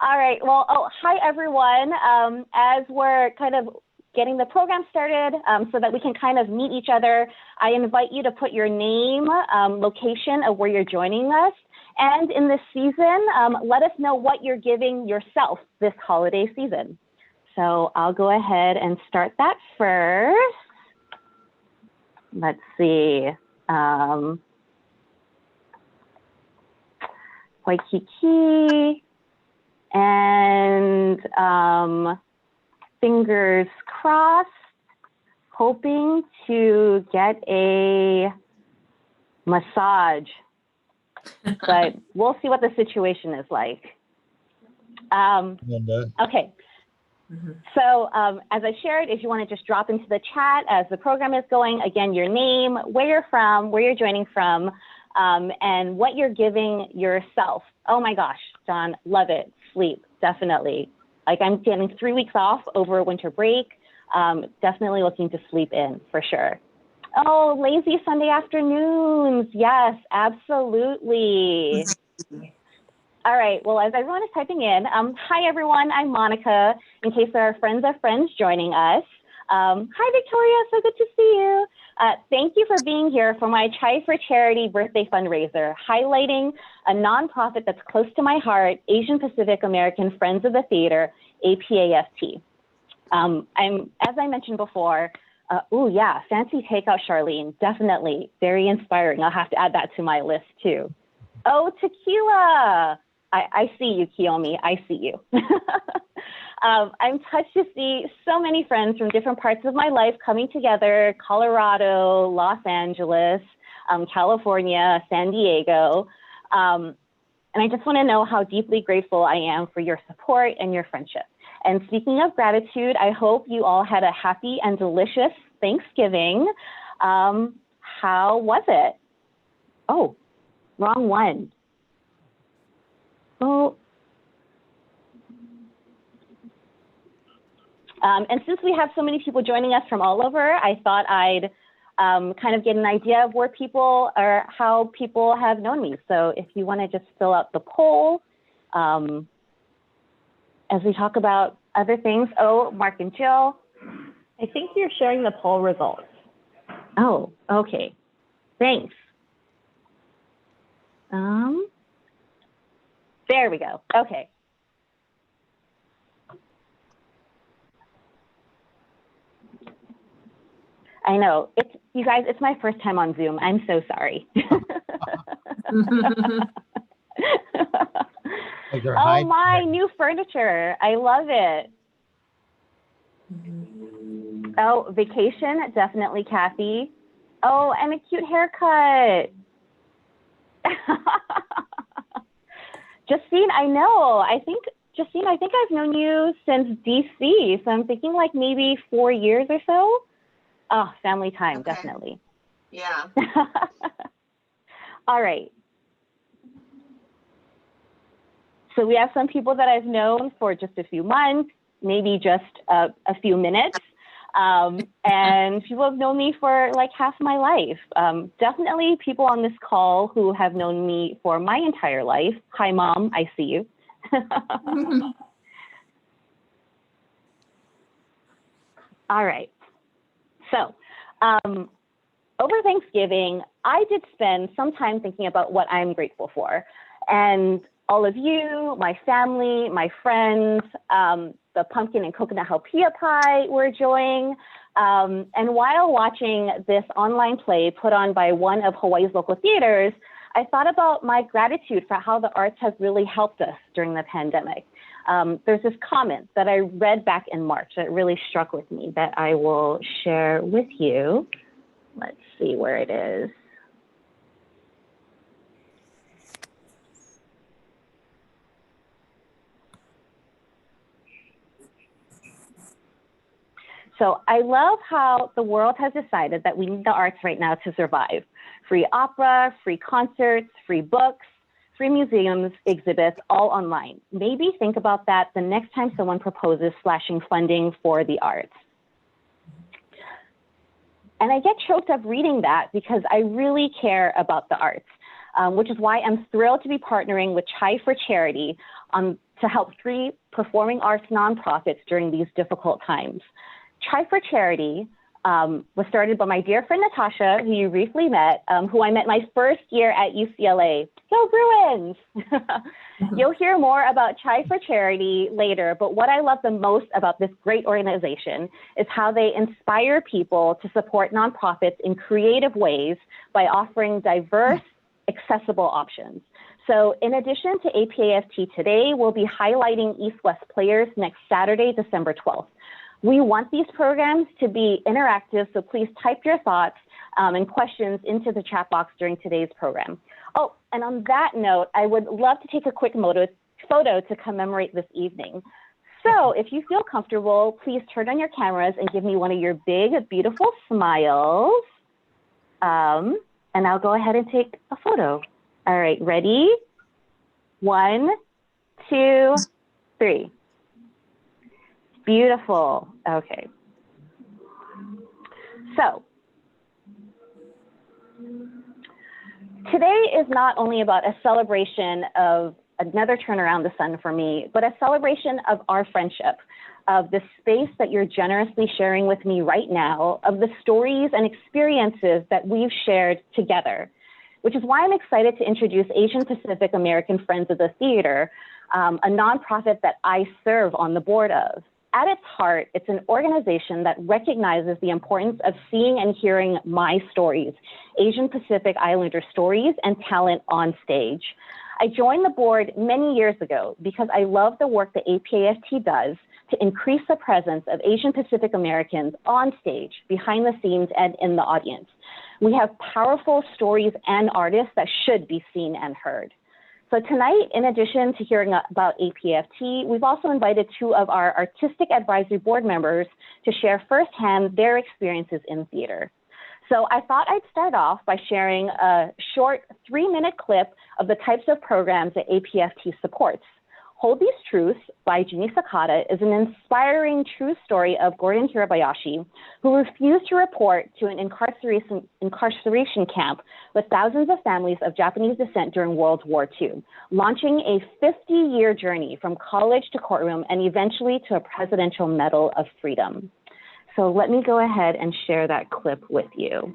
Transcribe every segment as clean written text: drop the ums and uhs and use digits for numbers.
All right. Well, hi, everyone. As we're kind of getting the program started so that we can kind of meet each other, I invite you to put your name, location of where you're joining us. And in this season, let us know what you're giving yourself this holiday season. So I'll go ahead and start that first. Let's see. Waikiki. And fingers crossed, hoping to get a massage, but we'll see what the situation is like. Okay. So as I shared, if you want to just drop into the chat as the program is going, again, your name, where you're from, where you're joining from, and what you're giving yourself. Oh my gosh, John, love it. Sleep, definitely. Like I'm getting 3 weeks off over winter break. Definitely looking to sleep in for sure. Oh, lazy Sunday afternoons. Yes, absolutely. All right, well, as everyone is typing in, hi everyone, I'm Monica, in case there are friends of friends joining us. Hi Victoria, so good to see you. Thank you for being here for my Chai for Charity birthday fundraiser, highlighting a nonprofit that's close to my heart, Asian Pacific American Friends of the Theater, APAFT. As I mentioned before, oh yeah, fancy takeout, Charlene, definitely, very inspiring. I'll have to add that to my list too. Oh, tequila. I see you, Kiyomi, I see you. I'm touched to see so many friends from different parts of my life coming together, Colorado, Los Angeles, California, San Diego. And I just want to know how deeply grateful I am for your support and your friendship. And speaking of gratitude, I hope you all had a happy and delicious Thanksgiving. How was it? Oh, wrong one. Oh. And since we have so many people joining us from all over, I thought I'd kind of get an idea of where people or how people have known me. So if you want to just fill out the poll as we talk about other things. Oh, Mark and Jill. I think you're sharing the poll results. Oh, okay. Thanks. There we go. Okay. I know. You guys, it's my first time on Zoom. I'm so sorry. Oh, my new furniture. I love it. Oh, vacation, definitely Kathy. Oh, and a cute haircut. Justine, I know. Justine, I think I've known you since DC. So I'm thinking like maybe 4 years or so. Oh, family time, okay. Definitely. Yeah. All right. So we have some people that I've known for just a few months, maybe just a few minutes. And people have known me for like half my life. Definitely people on this call who have known me for my entire life. Hi, Mom, I see you. All right. So over Thanksgiving, I did spend some time thinking about what I'm grateful for. And all of you, my family, my friends, the pumpkin and coconut jalapeno pie we're enjoying. And while watching this online play put on by one of Hawaii's local theaters, I thought about my gratitude for how the arts have really helped us during the pandemic. There's this comment that I read back in March that really struck with me that I will share with you. Let's see where it is. So I love how the world has decided that we need the arts right now to survive. Free opera, free concerts, free books, free museums, exhibits, all online. Maybe think about that the next time someone proposes slashing funding for the arts. And I get choked up reading that because I really care about the arts. which is why I'm thrilled to be partnering with Chai for Charity to help 3 performing arts nonprofits during these difficult times. Chai for Charity was started by my dear friend Natasha, who you briefly met, who I met my first year at UCLA. Go Bruins! You'll hear more about Chai for Charity later, but what I love the most about this great organization is how they inspire people to support nonprofits in creative ways by offering diverse, accessible options. So in addition to APAFT today, we'll be highlighting East-West players next Saturday, December 12th. We want these programs to be interactive, so please type your thoughts and questions into the chat box during today's program. Oh, and on that note, I would love to take a quick photo to commemorate this evening. So if you feel comfortable, please turn on your cameras and give me one of your big, beautiful smiles. And I'll go ahead and take a photo. All right, ready? 1, 2, 3. Beautiful. Okay. So today is not only about a celebration of another turn around the sun for me, but a celebration of our friendship, of the space that you're generously sharing with me right now, of the stories and experiences that we've shared together, which is why I'm excited to introduce Asian Pacific American Friends of the Theater, a nonprofit that I serve on the board of. At its heart, it's an organization that recognizes the importance of seeing and hearing my stories, Asian Pacific Islander stories and talent on stage. I joined the board many years ago because I love the work that APAFT does to increase the presence of Asian Pacific Americans on stage, behind the scenes, and in the audience. We have powerful stories and artists that should be seen and heard. So tonight, in addition to hearing about APAFT, we've also invited 2 of our Artistic Advisory Board members to share firsthand their experiences in theater. So I thought I'd start off by sharing a short 3-minute clip of the types of programs that APAFT supports. Hold These Truths by Juni Sakata is an inspiring true story of Gordon Hirabayashi, who refused to report to an incarceration camp with thousands of families of Japanese descent during World War II, launching a 50-year journey from college to courtroom and eventually to a Presidential Medal of Freedom. So let me go ahead and share that clip with you.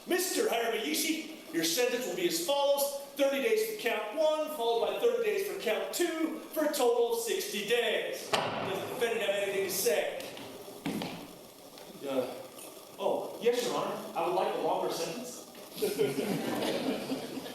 Mr. Hirabayashi, your sentence will be as follows: 30 days for count 1, followed by 30 days for count 2, for a total of 60 days. Does the defendant have anything to say? Oh, yes, Your Honor. I would like a longer sentence.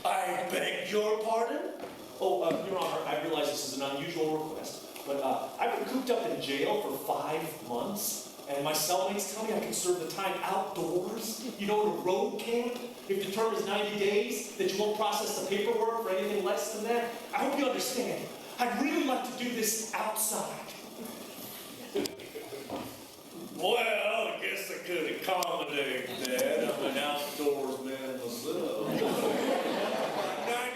I beg your pardon? Oh, Your Honor, I realize this is an unusual request, but I've been cooped up in jail for 5 months. And my cellmates tell me I can serve the time outdoors, you know, in a road camp. If the term is 90 days, that you won't process the paperwork for anything less than that. I hope you understand. I'd really like to do this outside. Well, I guess I could accommodate that. I'm an outdoors man myself. 90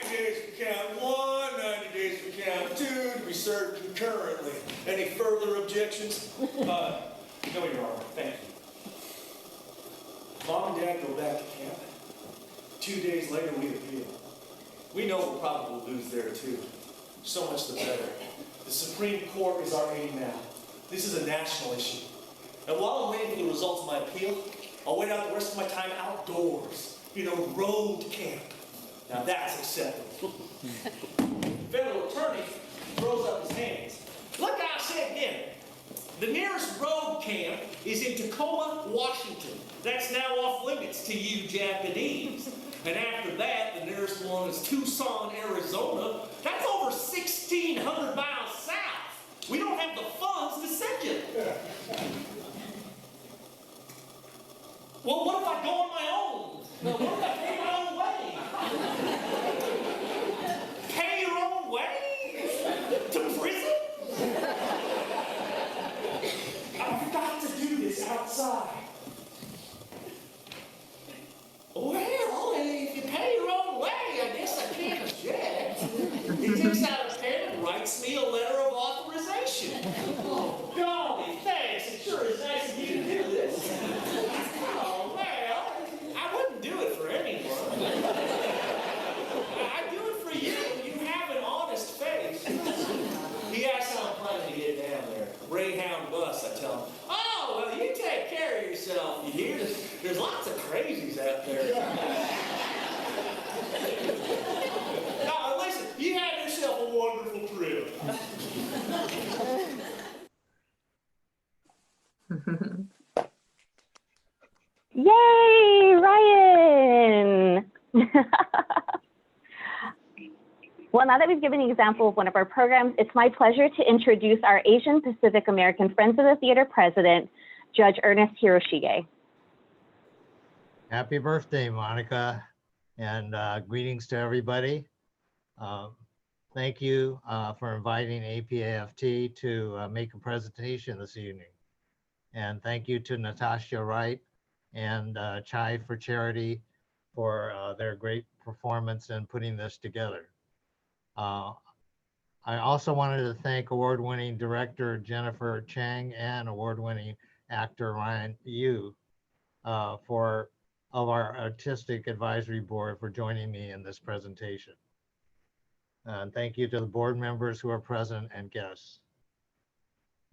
days for count 1, 90 days for count 2, to be served concurrently. Any further objections? No, Your Honor. Thank you. Mom and Dad go back to camp. 2 days later, we appeal. We know we'll probably lose there, too. So much the better. The Supreme Court is our aim now. This is a national issue. And while I'm waiting for the results of my appeal, I'll wait out the rest of my time outdoors, you know, road camp. Now that's acceptable. Federal attorney throws up his hands. Look, I said again. The nearest road camp is in Tacoma, Washington. That's now off limits to you Japanese. And after that, the nearest one is Tucson, Arizona. That's over 1,600 miles south. We don't have the funds to send you. Well, what if I go on my own? Well, what if I pay my own way? Pay your own way? To prison? I've got to do this outside. Well, if you pay your own way, I guess I can't object. It takes out Oh, golly, thanks. It sure is nice of you to do this. Oh, well, I wouldn't do it for anyone. I'd do it for you. You have an honest face. He asks how I'm planning to get down there. Greyhound bus, I tell him. Oh, well, you take care of yourself. You hear? There's lots of crazies out there. Now, listen, you have yourself a wonderful trip. Yay, Ryan! Well, now that we've given the example of one of our programs, it's my pleasure to introduce our Asian Pacific American Friends of the Theater president, Judge Ernest Hiroshige. Happy birthday, Monica, and greetings to everybody. Thank you for inviting APAFT to make a presentation this evening. And thank you to Natasha Wright and Chai for Charity for their great performance in putting this together. I also wanted to thank award-winning director Jennifer Chang and award-winning actor Ryan Yu of our Artistic Advisory Board for joining me in this presentation. And thank you to the board members who are present and guests.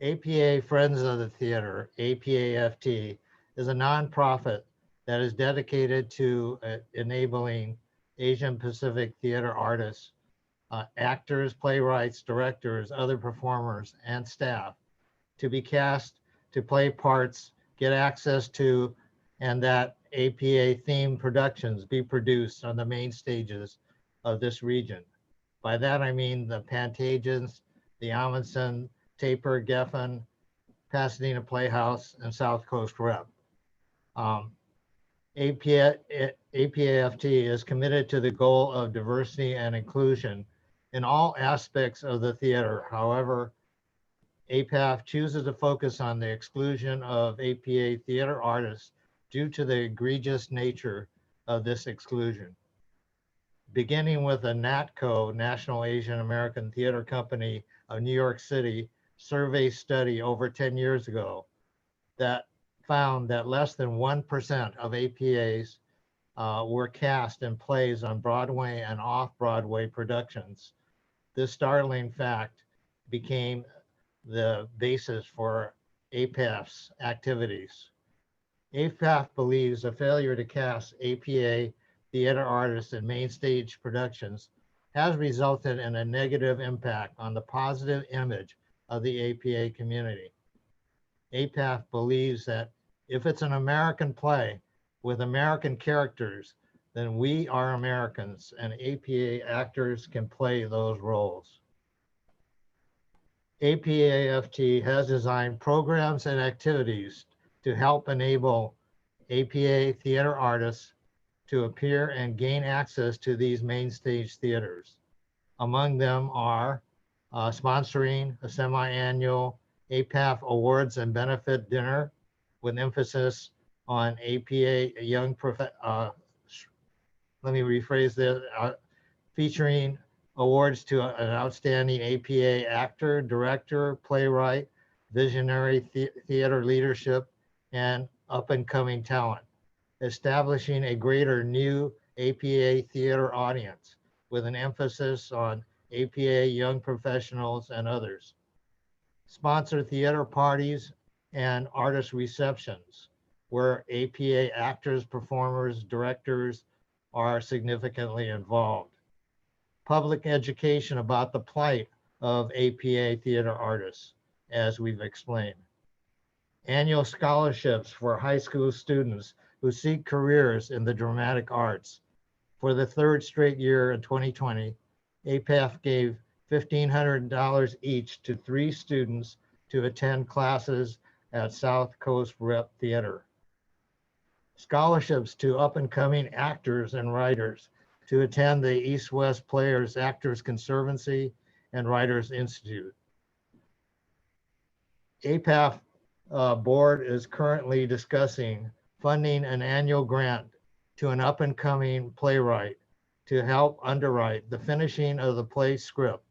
APA Friends of the Theater, APAFT, is a nonprofit that is dedicated to enabling Asian Pacific theater artists, actors, playwrights, directors, other performers, and staff to be cast to play parts, get access to, and that APA themed productions be produced on the main stages of this region. By that I mean the Pantages, the Amundsen, Taper, Geffen, Pasadena Playhouse, and South Coast Rep. APAFT is committed to the goal of diversity and inclusion in all aspects of the theater. However, APAFT chooses to focus on the exclusion of APA theater artists due to the egregious nature of this exclusion. Beginning with the NATCO, National Asian American Theater Company of New York City, survey study over 10 years ago that found that less than 1% of APAs were cast in plays on Broadway and off-Broadway productions. This startling fact became the basis for APAFT's activities. APAFT believes a failure to cast APA theater artists in main stage productions has resulted in a negative impact on the positive image of the APA community. APAFT believes that if it's an American play with American characters, then we are Americans and APA actors can play those roles. APAFT has designed programs and activities to help enable APA theater artists to appear and gain access to these main stage theaters. Among them are sponsoring a semi-annual APAFT Awards and Benefit Dinner with emphasis on APA young featuring awards to an outstanding APA actor, director, playwright, visionary theater leadership, and up-and-coming talent, establishing a greater new APA theater audience with an emphasis on APA young professionals and others. Sponsor theater parties and artist receptions where APA actors, performers, directors are significantly involved. Public education about the plight of APA theater artists, as we've explained. Annual scholarships for high school students who seek careers in the dramatic arts. For the third straight year in 2020, APAFT gave $1,500 each to 3 students to attend classes at South Coast Rep Theater. Scholarships to up-and-coming actors and writers to attend the East-West Players Actors Conservancy and Writers Institute. APAFT board is currently discussing funding an annual grant to an up-and-coming playwright to help underwrite the finishing of the play script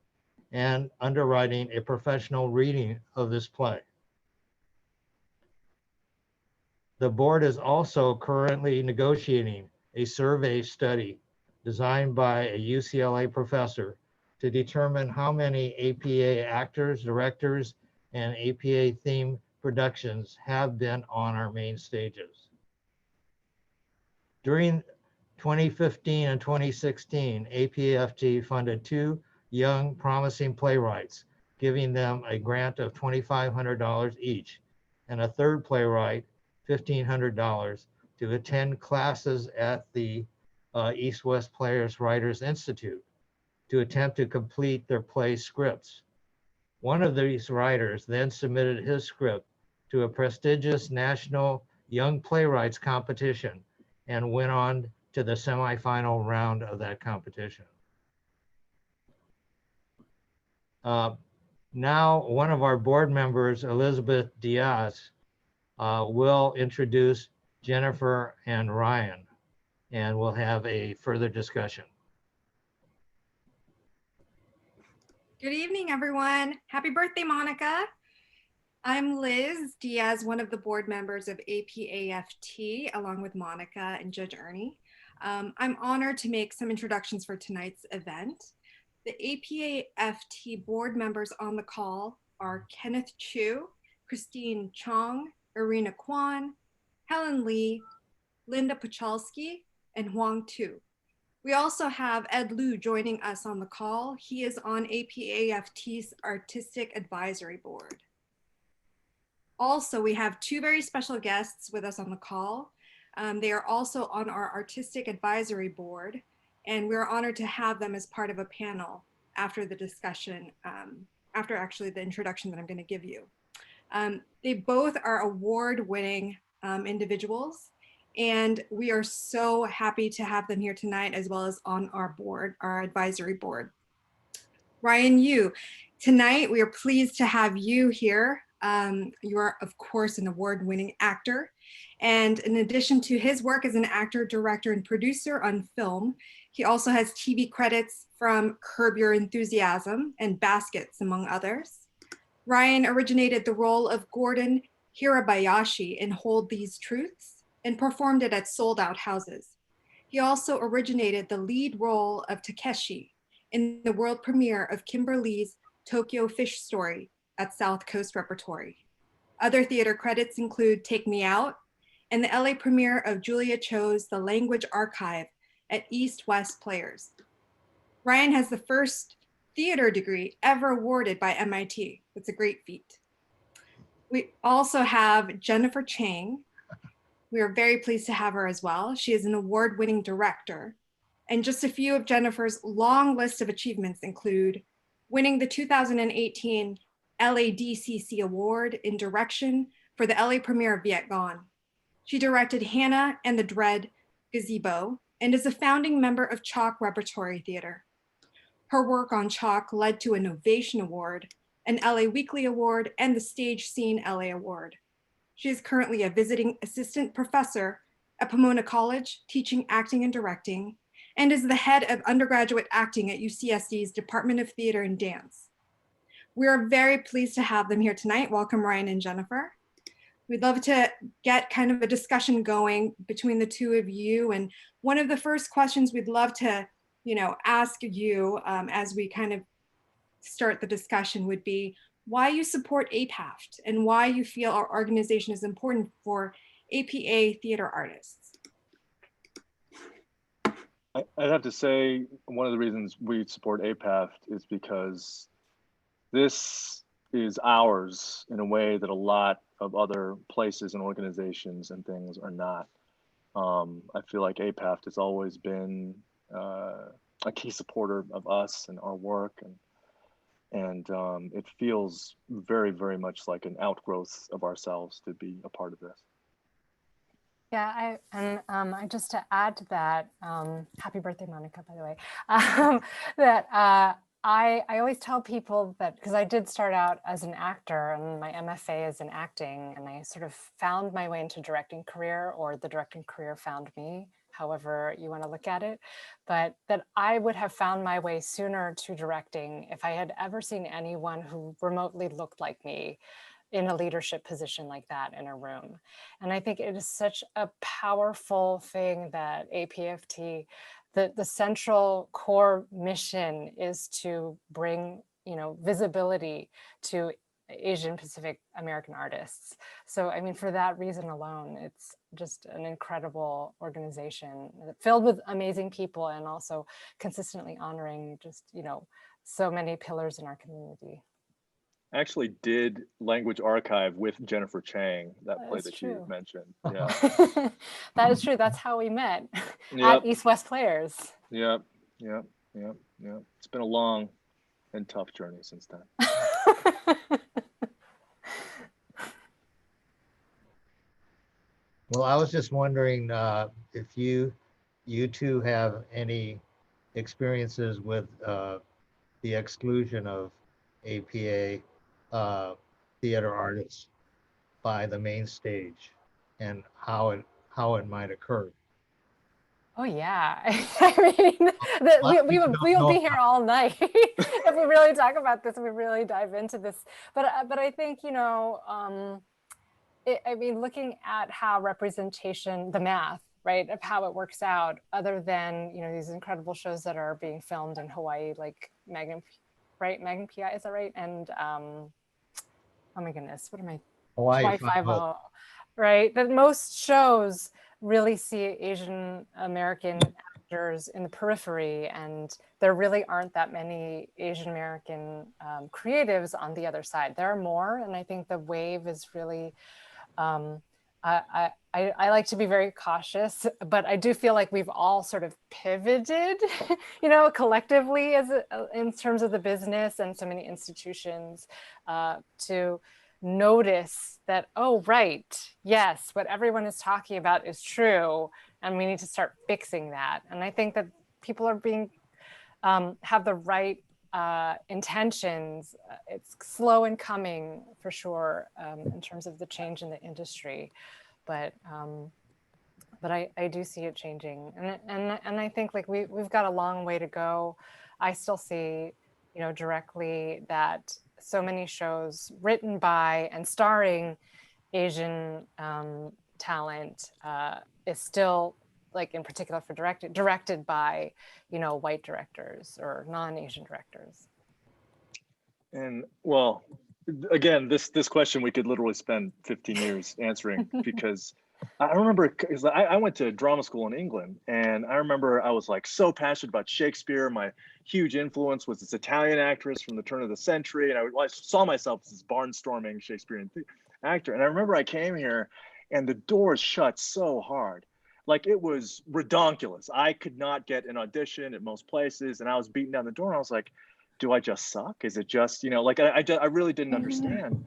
and underwriting a professional reading of this play. The board is also currently negotiating a survey study designed by a UCLA professor to determine how many APA actors, directors, and APA themed productions have been on our main stages. During 2015 and 2016, APAFT funded 2 young, promising playwrights, giving them a grant of $2,500 each, and a third playwright, $1,500, to attend classes at the East West Players Writers Institute to attempt to complete their play scripts. One of these writers then submitted his script to a prestigious national young playwrights competition and went on to the semifinal round of that competition. Now, one of our board members, Elizabeth Diaz, will introduce Jennifer and Ryan, and we'll have a further discussion. Good evening, everyone. Happy birthday, Monica. I'm Liz Diaz, one of the board members of APAFT, along with Monica and Judge Ernie. I'm honored to make some introductions for tonight's event. The APAFT board members on the call are Kenneth Chu, Christine Chong, Irina Kwan, Helen Lee, Linda Pachalski, and Huang Tu. We also have Ed Liu joining us on the call. He is on APAFT's Artistic Advisory Board. Also, we have 2 very special guests with us on the call. They are also on our Artistic Advisory Board, and we're honored to have them as part of a panel after the discussion, after actually the introduction that I'm going to give you. They both are award-winning individuals, and we are so happy to have them here tonight, as well as on our board, our advisory board. Ryan Yu, tonight we are pleased to have you here. You are, of course, an award-winning actor. And in addition to his work as an actor, director, and producer on film, he also has TV credits from Curb Your Enthusiasm and Baskets, among others. Ryan originated the role of Gordon Hirabayashi in Hold These Truths and performed it at sold-out houses. He also originated the lead role of Takeshi in the world premiere of Kimberly's Tokyo Fish Story at South Coast Repertory. Other theater credits include Take Me Out and the LA premiere of Julia Cho's The Language Archive at East West Players. Ryan has the first theater degree ever awarded by MIT. It's a great feat. We also have Jennifer Chang. We are very pleased to have her as well. She is an award-winning director. And just a few of Jennifer's long list of achievements include winning the 2018 LADCC Award in direction for the LA premiere of Viet Gone. She directed Hannah and the Dread Gazebo and is a founding member of Chalk Repertory Theater. Her work on Chalk led to a Novation Award, an LA Weekly Award, and the Stage Scene LA Award. She is currently a visiting assistant professor at Pomona College, teaching acting and directing, and is the head of undergraduate acting at UCSD's Department of Theater and Dance. We are very pleased to have them here tonight. Welcome, Ryan and Jennifer. We'd love to get kind of a discussion going between the two of you. And one of the first questions we'd love to, ask you as we kind of start the discussion would be why you support APAFT and why you feel our organization is important for APA theater artists. I'd have to say one of the reasons we support APAFT is because this is ours in a way that a lot of other places and organizations and things are not. I feel like APAFT has always been a key supporter of us and our work, and it feels very, very much like an outgrowth of ourselves to be a part of this. Yeah, I just to add to that, happy birthday, Monica, by the way, that I always tell people that, because I did start out as an actor and my MFA is in acting, and I sort of found my way into directing career, or the directing career found me, however you want to look at it, but that I would have found my way sooner to directing if I had ever seen anyone who remotely looked like me in a leadership position like that in a room. And I think it is such a powerful thing that APFT, the central core mission is to bring, visibility to Asian Pacific American artists. So, I mean, for that reason alone, it's just an incredible organization filled with amazing people and also consistently honoring just, so many pillars in our community. I actually did language archive with Jennifer Chang, that play that true. you mentioned. Yeah. That is true. That's how we met Yep. at East West Players. Yep. It's been a long and tough journey since then. Well, I was just wondering if you two have any experiences with the exclusion of APA theater artists by the main stage and how it might occur. Oh yeah, I mean, we will be here all night if we really talk about this. We really dive into this, but I think I mean, looking at how representation, the math, right, of how it works out, other than these incredible shows that are being filmed in Hawaii, like Magnum PI, is that right? And oh my goodness, what am I? Hawaii 5-0, right? That most shows really see Asian American actors in the periphery, and there really aren't that many Asian American creatives on the other side. There are more, and I think the wave is really. I like to be very cautious, but I do feel like we've all sort of pivoted, collectively in terms of the business and so many institutions to notice that, oh, right, yes, what everyone is talking about is true, and we need to start fixing that. And I think that people are being have the right intentions. It's slow in coming for sure in terms of the change in the industry, but I do see it changing, and I think like we've got a long way to go. I still see, directly that so many shows written by and starring Asian talent is still, like in particular for directed by, white directors or non-Asian directors. And well, again, this question we could literally spend 15 years answering because I remember, because I went to drama school in England, and I remember I was like so passionate about Shakespeare. My huge influence was this Italian actress from the turn of the century, and I saw myself as this barnstorming Shakespearean actor. And I remember I came here and the doors shut so hard. Like, it was redonkulous. I could not get an audition at most places, and I was beating down the door, and I was like, do I just suck? Is it just, like, I really didn't understand.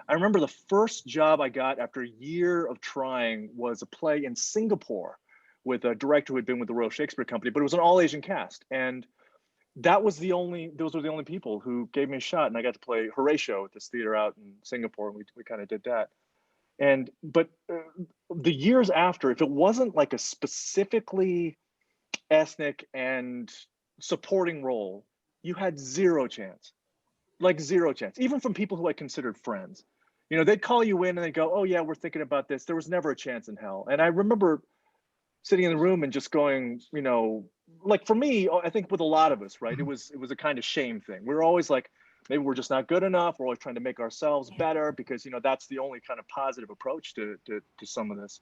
I remember the first job I got after a year of trying was a play in Singapore with a director who had been with the Royal Shakespeare Company, but it was an all Asian cast. And those were the only people who gave me a shot. And I got to play Horatio at this theater out in Singapore. And we kind of did that. But the years after, if it wasn't like a specifically ethnic and supporting role, you had zero chance, like zero chance, even from people who I considered friends. They'd call you in and they'd go, oh yeah, we're thinking about this. There was never a chance in hell. And I remember sitting in the room and just going, like, for me, I think with a lot of us, right, it was a kind of shame thing. We were always like, maybe we're just not good enough. We're always trying to make ourselves better because, that's the only kind of positive approach to some of this.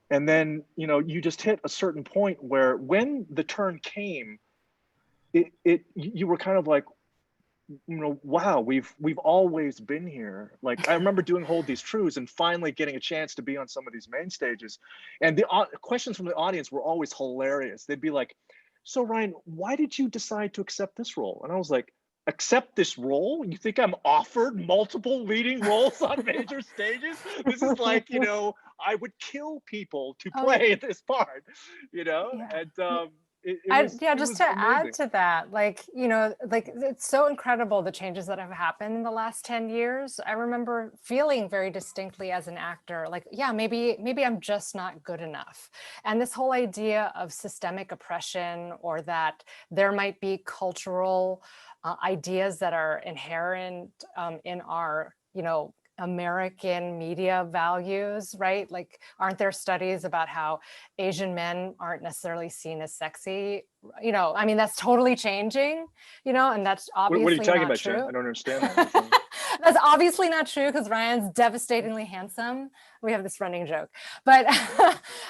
And then, you just hit a certain point where when the turn came, you were kind of like, wow, we've always been here. Like, I remember doing Hold These Truths and finally getting a chance to be on some of these main stages. And the questions from the audience were always hilarious. They'd be like, so Ryan, why did you decide to accept this role? And I was like, accept this role? You think I'm offered multiple leading roles on major stages? This is like, I would kill people to play this part, Yeah. and Yeah, it just was to amazing. add to that, like, you know, like it's so incredible the changes that have happened in the last 10 years. I remember feeling very distinctly as an actor, like, yeah, maybe I'm just not good enough. And this whole idea of systemic oppression, or that there might be cultural ideas that are inherent in our, you know, American media values, right? Like, aren't there studies about how Asian men aren't necessarily seen as sexy? You know, I mean, that's totally changing, you know, and that's What are you obviously talking not about, Jen? true. I don't understand that. What's wrong? That's obviously not true because Ryan's devastatingly handsome. We have this running joke, but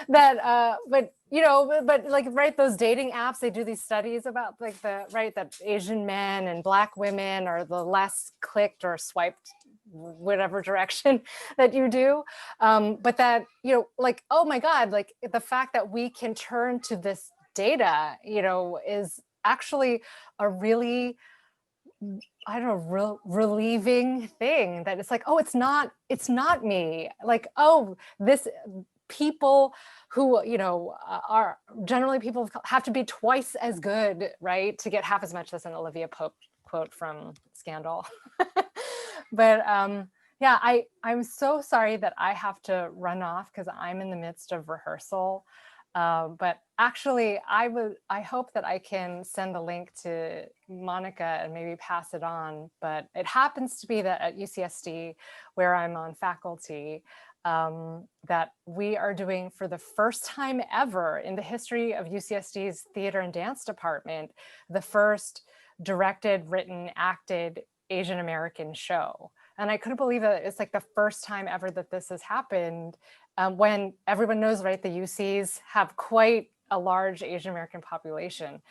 but you know, but like, right, those dating apps, they do these studies about like that Asian men and Black women are the less clicked or swiped whatever direction that you do. But that, you know, like, oh my God, like the fact that we can turn to this data, you know, is actually a really, I don't know, relieving thing, that it's like, oh, it's not me. Like, oh, this people who, you know, are generally people have to be twice as good, right, to get half as much. As an Olivia Pope quote from Scandal. But yeah, I'm so sorry that I have to run off because I'm in the midst of rehearsal. But actually, I hope that I can send the link to Monica and maybe pass it on. But it happens to be that at UCSD, where I'm on faculty, that we are doing, for the first time ever in the history of UCSD's theater and dance department, the first directed, written, acted Asian American show. And I couldn't believe that it's like the first time ever that this has happened, when everyone knows, right, the UCs have quite a large Asian American population.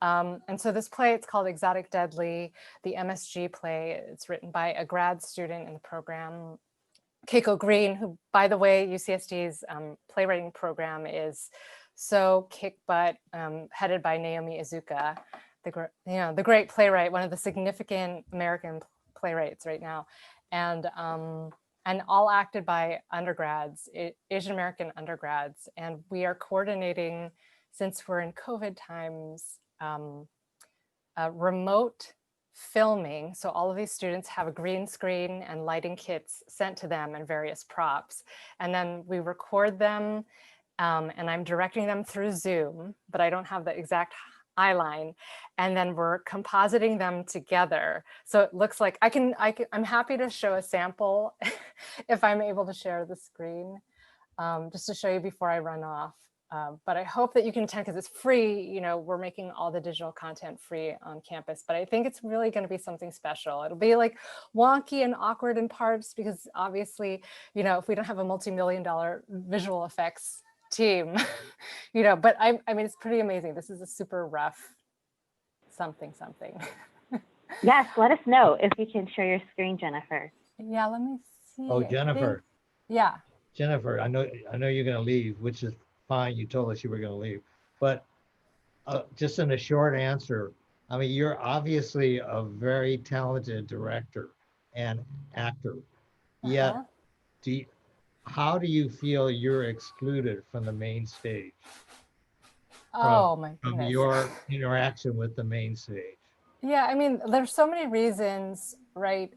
And so this play, it's called Exotic Deadly, the MSG play. It's written by a grad student in the program, Keiko Green, who, by the way, UCSD's playwriting program is so kick butt, headed by Naomi Izuka, the great playwright, one of the significant American playwrights right now, and all acted by undergrads, Asian American undergrads. And we are coordinating, since we're in COVID times, remote filming. So all of these students have a green screen and lighting kits sent to them and various props. And then we record them, and I'm directing them through Zoom, but I don't have the exact eye line. And then we're compositing them together. So it looks like I'm happy to show a sample if I'm able to share the screen, just to show you before I run off. But I hope that you can attend because it's free. You know, we're making all the digital content free on campus, but I think it's really going to be something special. It'll be like wonky and awkward in parts because obviously, you know, if we don't have a multi-million-dollar visual effects team, you know, but I mean, it's pretty amazing. This is a super rough something. Yes, let us know if you can share your screen, Jennifer. Yeah, let me see. Oh, Jennifer. Yeah. Jennifer, I know you're going to leave, which is fine. You told us you were going to leave, but just in a short answer, I mean, you're obviously a very talented director and actor. Yet, how do you feel you're excluded from the main stage? Oh my goodness. From your interaction with the main stage? Yeah, I mean, there's so many reasons, right?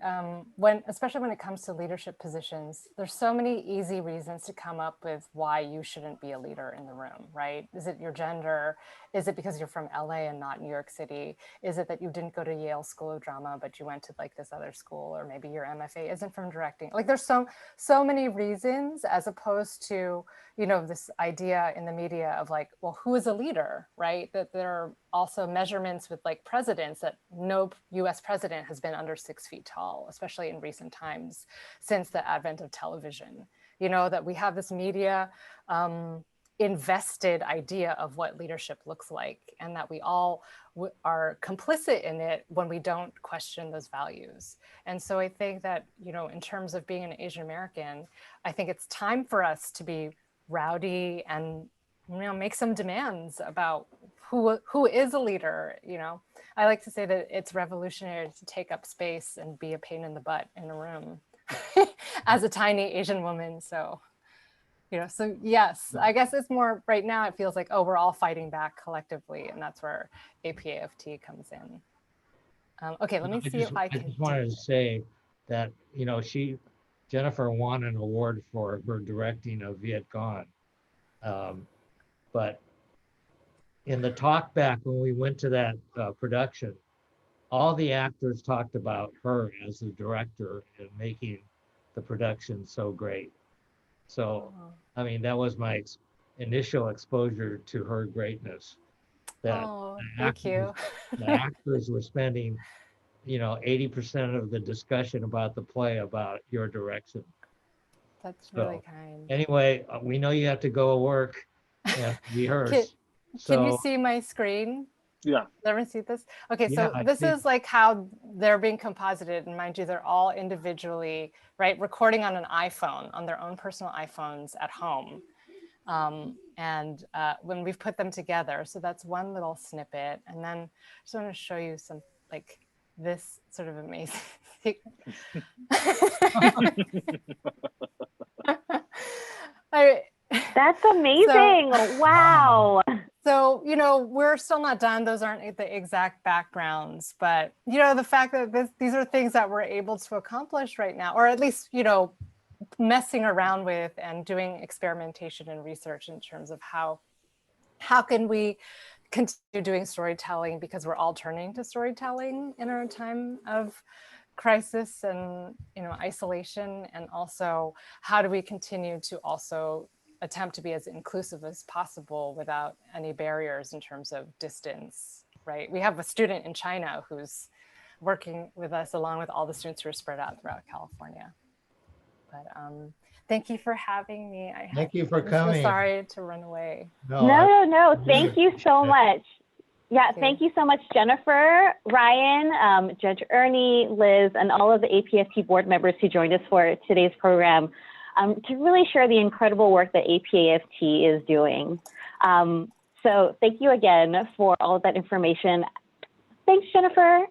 Especially when it comes to leadership positions, there's so many easy reasons to come up with why you shouldn't be a leader in the room, right? Is it your gender? Is it because you're from LA and not New York City? Is it that you didn't go to Yale School of Drama, but you went to like this other school, or maybe your MFA isn't from directing? Like, there's so many reasons, as opposed to, you know, this idea in the media of like, well, who is a leader, right? That there are also measurements with like presidents, that no US president has been under 6 feet tall, especially in recent times since the advent of television. You know, that we have this media invested idea of what leadership looks like, and that we all are complicit in it when we don't question those values. And so I think that, you know, in terms of being an Asian American, I think it's time for us to be rowdy and, you know, make some demands about who is a leader. You know, I like to say that it's revolutionary to take up space and be a pain in the butt in a room as a tiny Asian woman. So So yes, I guess it's more right now, it feels like, oh, we're all fighting back collectively, and that's where APAFT comes in. Okay, let me see if I can. I just wanted to say that, Jennifer won an award for her directing of Viet Cong. But in the talk back when we went to that production, all the actors talked about her as the director and making the production so great. So, I mean, that was my initial exposure to her greatness. That Thank you. The actors were spending, 80% of the discussion about the play about your direction. That's really kind. Anyway, we know you have to go work and rehearse. Can you see my screen? Yeah. Everyone see this? Okay, so Yeah, this is like how they're being composited, and mind you, they're all individually, right, recording on an iPhone, on their own personal iPhones at home. And when we've put them together, so that's one little snippet. And then I just want to show you some, like, this sort of amazing thing. That's amazing. Wow. So, we're still not done. Those aren't the exact backgrounds, but, the fact that these are things that we're able to accomplish right now, or at least, messing around with and doing experimentation and research in terms of how can we continue doing storytelling, because we're all turning to storytelling in our time of crisis and, isolation. And also, how do we continue to also attempt to be as inclusive as possible without any barriers in terms of distance, right? We have a student in China who's working with us along with all the students who are spread out throughout California. But thank you for having me. Thank you for coming. I'm so sorry to run away. No. Thank you so much. Yeah, thank you so much, Jennifer, Ryan, Judge Ernie, Liz, and all of the APFT board members who joined us for today's program to really share the incredible work that APAFT is doing. So thank you again for all of that information. Thanks, Jennifer.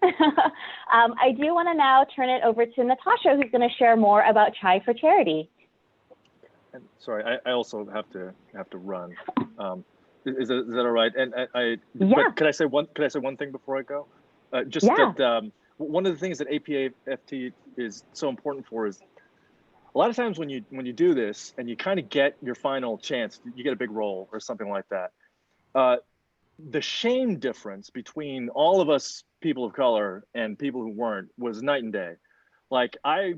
I do want to now turn it over to Natasha, who's going to share more about Chai for Charity. And sorry, I also have to run. Is that all right? And but could I say one thing before I go? That one of the things that APAFT is so important for is a lot of times when you do this and you kind of get your final chance, you get a big role or something like that. The shame difference between all of us people of color and people who weren't was night and day. Like I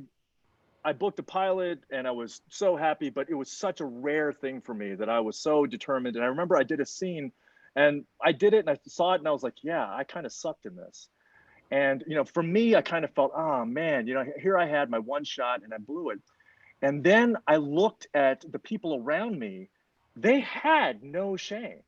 booked a pilot and I was so happy, but it was such a rare thing for me that I was so determined. And I remember I did a scene and I did it and I saw it and I was like, yeah, I kind of sucked in this. And, for me, I kind of felt, oh man, here I had my one shot and I blew it. And then I looked at the people around me, they had no shame.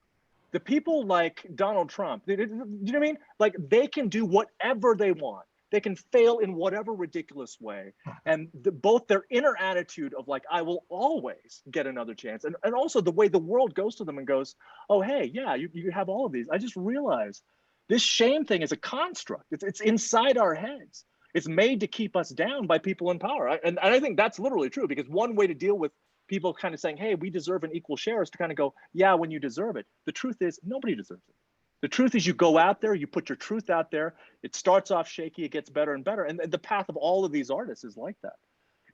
The people like Donald Trump, do you know what I mean? Like they can do whatever they want. They can fail in whatever ridiculous way. And both their inner attitude of like, I will always get another chance. And also the way the world goes to them and goes, oh, hey, yeah, you have all of these. I just realized this shame thing is a construct. It's inside our heads. It's made to keep us down by people in power. And I think that's literally true, because one way to deal with people kind of saying, hey, we deserve an equal share is to kind of go, yeah, when you deserve it. The truth is nobody deserves it. The truth is you go out there, you put your truth out there. It starts off shaky, it gets better and better. And the path of all of these artists is like that.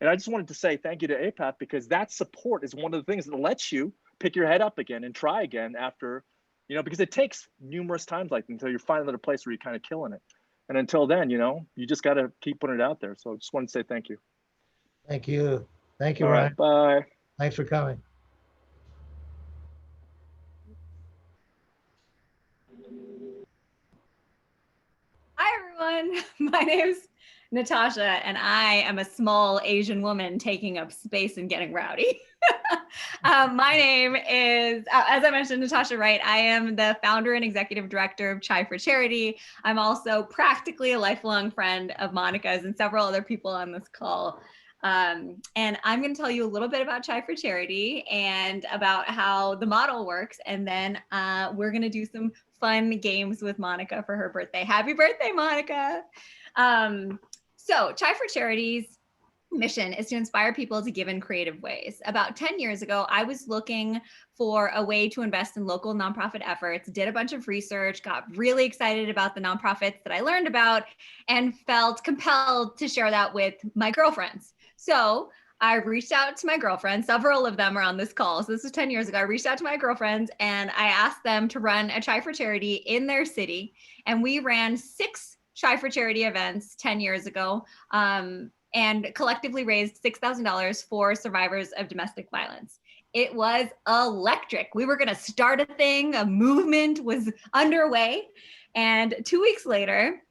And I just wanted to say thank you to APAFT, because that support is one of the things that lets you pick your head up again and try again after, because it takes numerous times like until you're finally at a place where you're kind of killing it. And until then, you just got to keep putting it out there. So I just wanted to say thank you. Thank you. Thank you, all Ryan. Right, bye. Thanks for coming. Hi, everyone. My name's Natasha, and I am a small Asian woman taking up space and getting rowdy. My name is, as I mentioned, Natasha Wright. I am the founder and executive director of Chai for Charity. I'm also practically a lifelong friend of Monica's and several other people on this call. And I'm going to tell you a little bit about Chai for Charity and about how the model works. And then we're going to do some fun games with Monica for her birthday. Happy birthday, Monica. So Chai for Charities mission is to inspire people to give in creative ways. About 10 years ago, I was looking for a way to invest in local nonprofit efforts, did a bunch of research, got really excited about the nonprofits that I learned about, and felt compelled to share that with my girlfriends. So I reached out to my girlfriends. Several of them are on this call. So this was 10 years ago. I reached out to my girlfriends and I asked them to run a Chai for Charity in their city. And we ran 6 Chai for Charity events 10 years ago. And collectively raised $6,000 for survivors of domestic violence. It was electric. We were going to start a thing, a movement was underway. And 2 weeks later,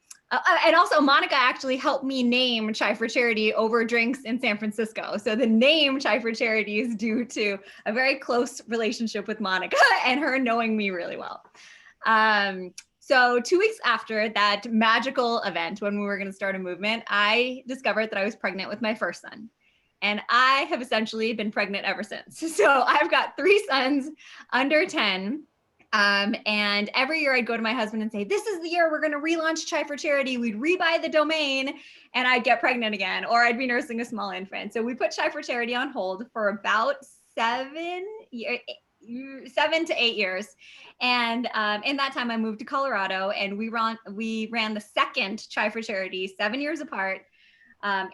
and also Monica actually helped me name Chai for Charity over drinks in San Francisco. So the name Chai for Charity is due to a very close relationship with Monica and her knowing me really well. So 2 weeks after that magical event, when we were going to start a movement, I discovered that I was pregnant with my first son. And I have essentially been pregnant ever since. So I've got 3 sons under 10. And every year I'd go to my husband and say, this is the year we're going to relaunch Chai for Charity. We'd rebuy the domain and I'd get pregnant again, or I'd be nursing a small infant. So we put Chai for Charity on hold for about 7 to 8 years. And in that time I moved to Colorado and we ran the second Chai for Charity 7 years apart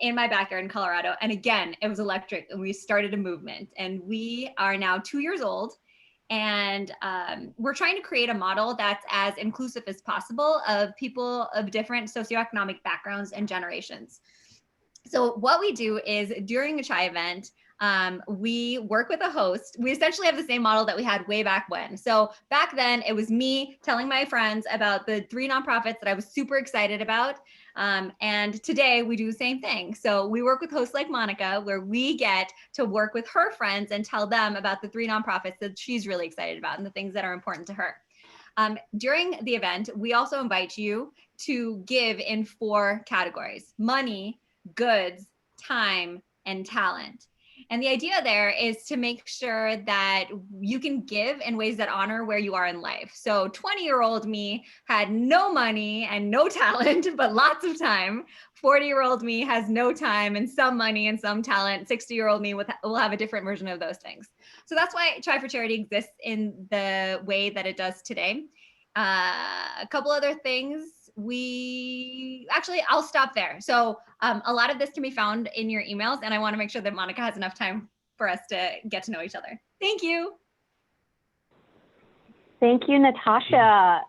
in my backyard in Colorado. And again, it was electric and we started a movement and we are now 2 years old. And we're trying to create a model that's as inclusive as possible of people of different socioeconomic backgrounds and generations. So what we do is during a Chai event, we work with a host. We essentially have the same model that we had way back when. So back then it was me telling my friends about the 3 nonprofits that I was super excited about. And today we do the same thing. So we work with hosts like Monica, where we get to work with her friends and tell them about the 3 nonprofits that she's really excited about and the things that are important to her. During the event, we also invite you to give in 4 categories: money, goods, time, and talent. And the idea there is to make sure that you can give in ways that honor where you are in life. So 20-year-old me had no money and no talent, but lots of time. 40-year-old me has no time and some money and some talent. 60-year-old me will have a different version of those things. So that's why Chai for Charity exists in the way that it does today. A couple other things. I'll stop there. So a lot of this can be found in your emails, and I want to make sure that Monica has enough time for us to get to know each other. Thank you. Thank you, Natasha.